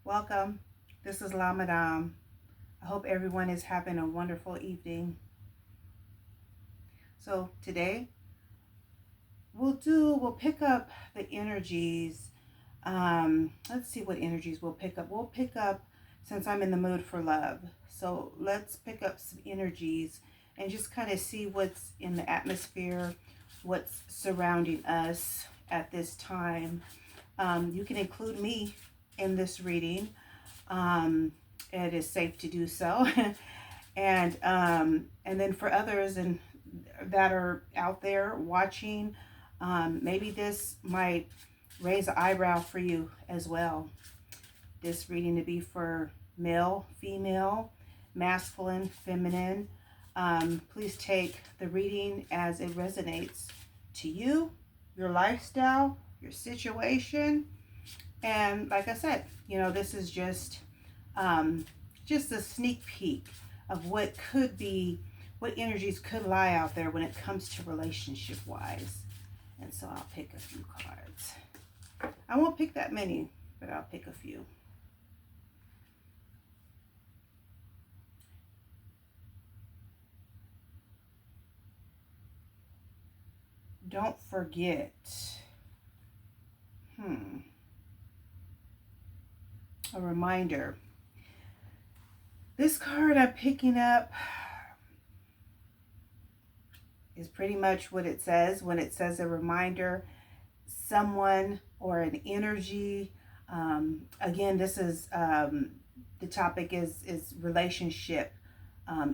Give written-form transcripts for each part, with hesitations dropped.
Welcome. This is La Madame. I hope everyone is having a wonderful evening. So today we'll pick up the energies. Let's see what energies we'll pick up. We'll pick up since I'm in the mood for love. So let's pick up some energies and just kind of see what's in the atmosphere, what's surrounding us at this time. You can include me in this reading. It is safe to do so. And then for others that are out there watching, maybe this might raise an eyebrow for you as well. This reading to be for male, female, masculine, feminine. Please take the reading as it resonates to you, your lifestyle, your situation. And like I said, this is just a sneak peek of what could be, what energies could lie out there when it comes to relationship wise. And so I'll pick a few cards. I won't pick that many, but I'll pick a few. Don't forget. A reminder. This card I'm picking up is pretty much what it says when it says a reminder, someone or an energy. Again, this is the topic is relationship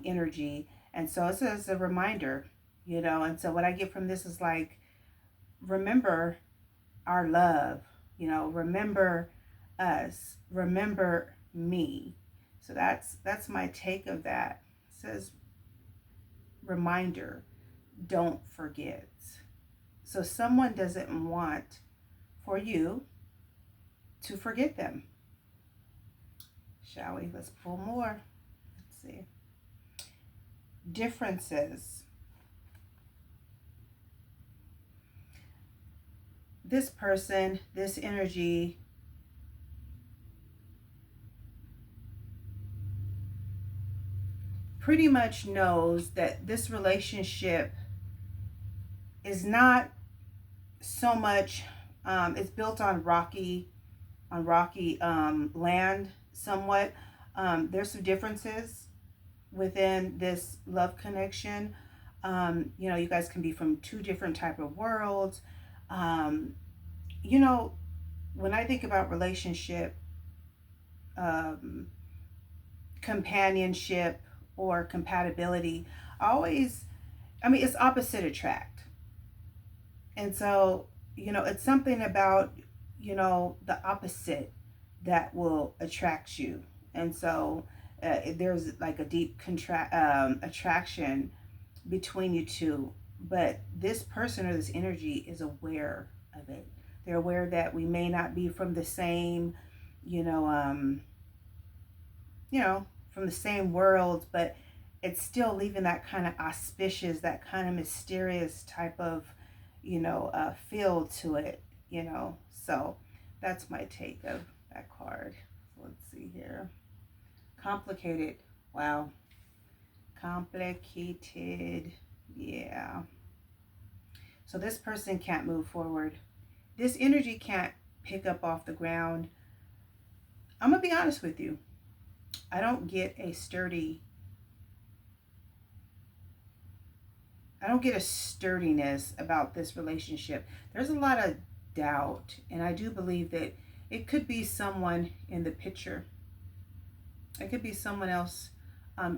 energy, and so it says a reminder, and so what I get from this is like, remember our love, remember us, remember me. So that's my take of that. It says reminder, don't forget. So someone doesn't want for you to forget them. Shall we? Let's pull more. Let's see. Differences. This person, this energy pretty much knows that this relationship is not so much, it's built on rocky land somewhat. There's some differences within this love connection. You guys can be from two different type of worlds. When I think about relationship, companionship, or compatibility, it's opposite attract. And so, it's something about, the opposite that will attract you. And so there's like a deep attraction between you two. But this person or this energy is aware of it. They're aware that we may not be from the same, from the same world, but it's still leaving that kind of auspicious, that kind of mysterious type of, feel to it, So that's my take of that card. So let's see here. Complicated. Wow. Complicated. Yeah. So this person can't move forward. This energy can't pick up off the ground. I'm going to be honest with you. I don't get a sturdiness about this relationship. There's a lot of doubt, and I do believe that it could be someone in the picture. It could be someone else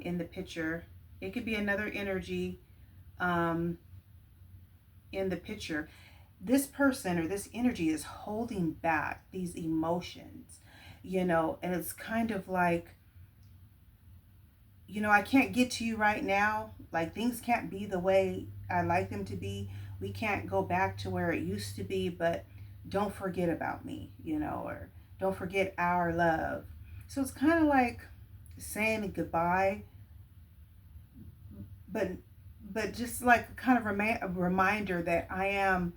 in the picture. It could be another energy in the picture. This person or this energy is holding back these emotions, and it's kind of like, I can't get to you right now. Like, things can't be the way I like them to be. We can't go back to where it used to be, but don't forget about me, or don't forget our love. So it's kind of like saying goodbye, but just like kind of a reminder that I am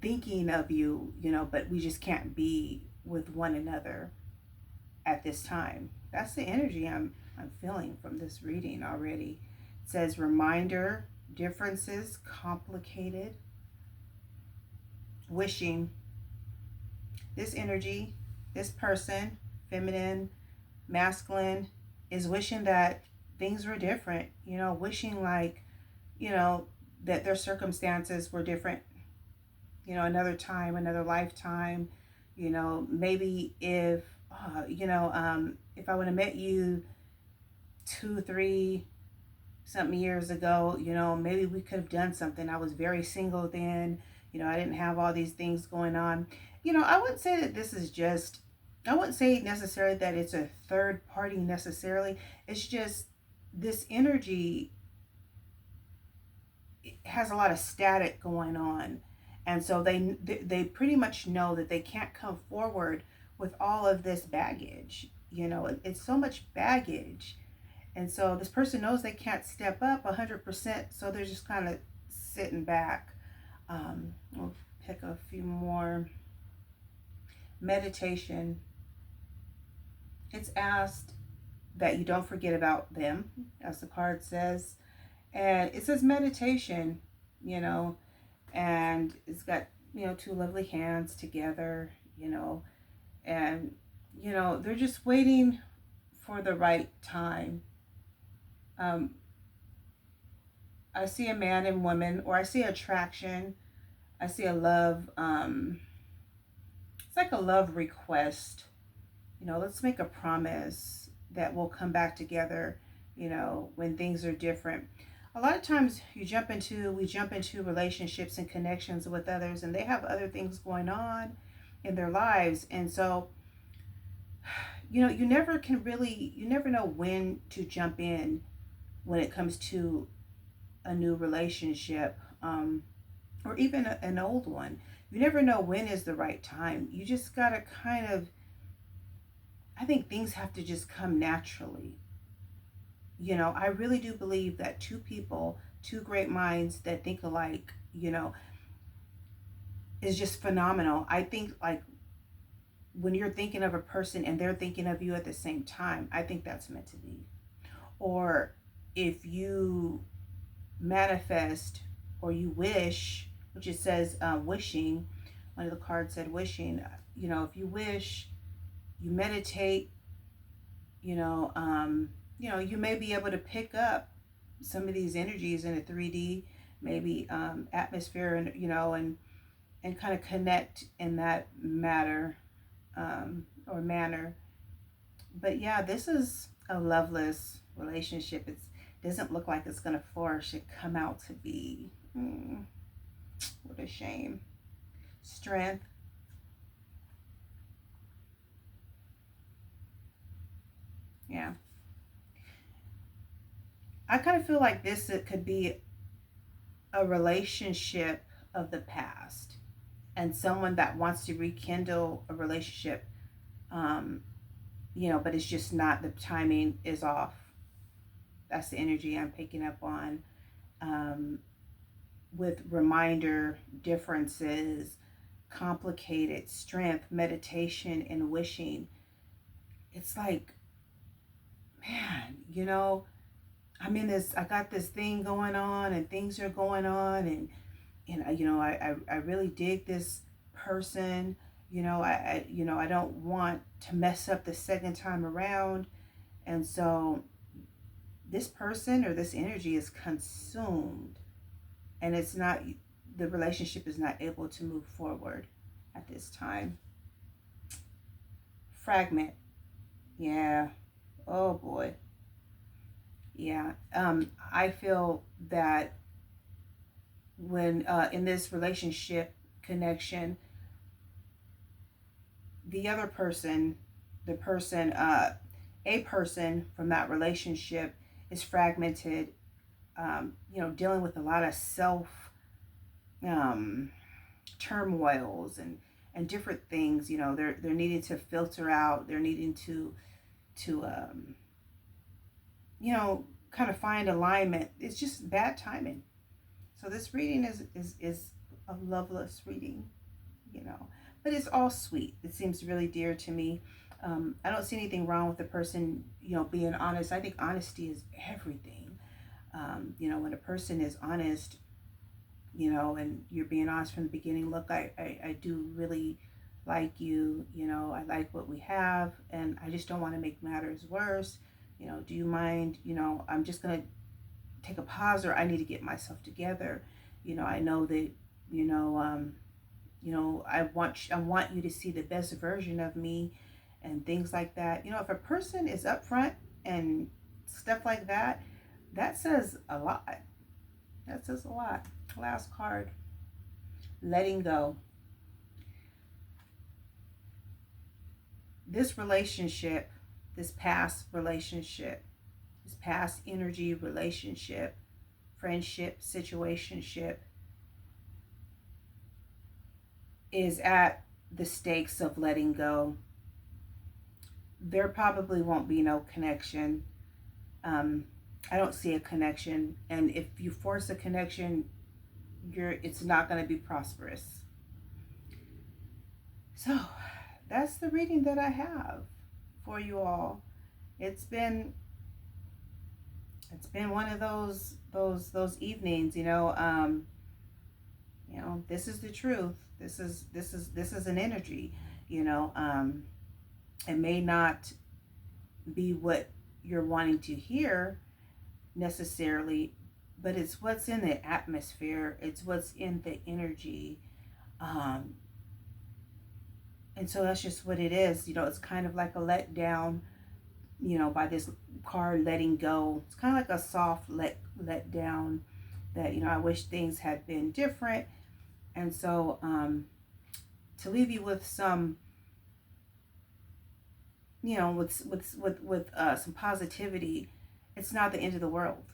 thinking of you, but we just can't be with one another at this time. That's the energy I'm feeling from this reading already. It says reminder, differences, complicated, wishing. This energy, this person, feminine, masculine, is wishing that things were different, wishing like, that their circumstances were different, another time, another lifetime, maybe if I would have met you 2, 3 something years ago, maybe we could have done something. I was very single then, I didn't have all these things going on. I wouldn't say that this is just, I wouldn't say necessarily that it's a third party necessarily. It's just this energy has a lot of static going on. And so they pretty much know that they can't come forward with all of this baggage. It's so much baggage. And so this person knows they can't step up 100%. So they're just kind of sitting back. We'll pick a few more. Meditation. It's asked that you don't forget about them, as the card says. And it says meditation, and it's got, two lovely hands together, and, they're just waiting for the right time. I see a man and woman, or I see attraction. I see a love, it's like a love request. Let's make a promise that we'll come back together, when things are different. A lot of times we jump into relationships and connections with others, and they have other things going on in their lives. And so, you never know when to jump in when it comes to a new relationship, or even an old one. You never know when is the right time. You just gotta I think things have to just come naturally. I really do believe that two people, two great minds that think alike, is just phenomenal. I think like when you're thinking of a person and they're thinking of you at the same time, I think that's meant to be. Or if you manifest or you wish, which it says wishing, one of the cards said wishing, if you wish, you meditate, you may be able to pick up some of these energies in a 3D, maybe atmosphere, and kind of connect in that matter, or manner. But yeah, this is a loveless relationship. It doesn't look like it's going to flourish and come out to be. What a shame. Strength. Yeah. I kind of feel like it could be a relationship of the past and someone that wants to rekindle a relationship, but it's just not, the timing is off. That's the energy I'm picking up on, with reminder, differences, complicated, strength, meditation, and wishing. It's like, man, I got this thing going on and things are going on, and I really dig this person. I don't want to mess up the second time around. And so this person or this energy is consumed, and the relationship is not able to move forward at this time. Fragment. Yeah. Oh boy. Yeah. I feel that when in this relationship connection, the other person, a person from that relationship is fragmented, dealing with a lot of self turmoils and different things. They're needing to filter out. They're needing to kind of find alignment. It's just bad timing. So this reading is a loveless reading, but it's all sweet. It seems really dear to me. I don't see anything wrong with the person, being honest. I think honesty is everything. When a person is honest, and you're being honest from the beginning, look, I do really like you, I like what we have, and I just don't want to make matters worse. Do you mind, I'm just going to take a pause, or I need to get myself together. I know that, you know, um, I want you to see the best version of me and things like that. If a person is upfront and stuff like that, that says a lot. That says a lot. Last card, letting go. This relationship, this past relationship, this past energy relationship, friendship, situationship, is at the stakes of letting go. There probably won't be no connection. Um, I don't see a connection, and if you force a connection, it's not going to be prosperous. So that's the reading that I have for you all. It's been one of those evenings, this is the truth. This is an energy, it may not be what you're wanting to hear necessarily, but it's what's in the atmosphere, it's what's in the energy. um and so that's just what it is. It's kind of like a letdown, by this card, letting go. It's kind of like a soft let down, that I wish things had been different. And so to leave you with some, with some positivity, it's not the end of the world.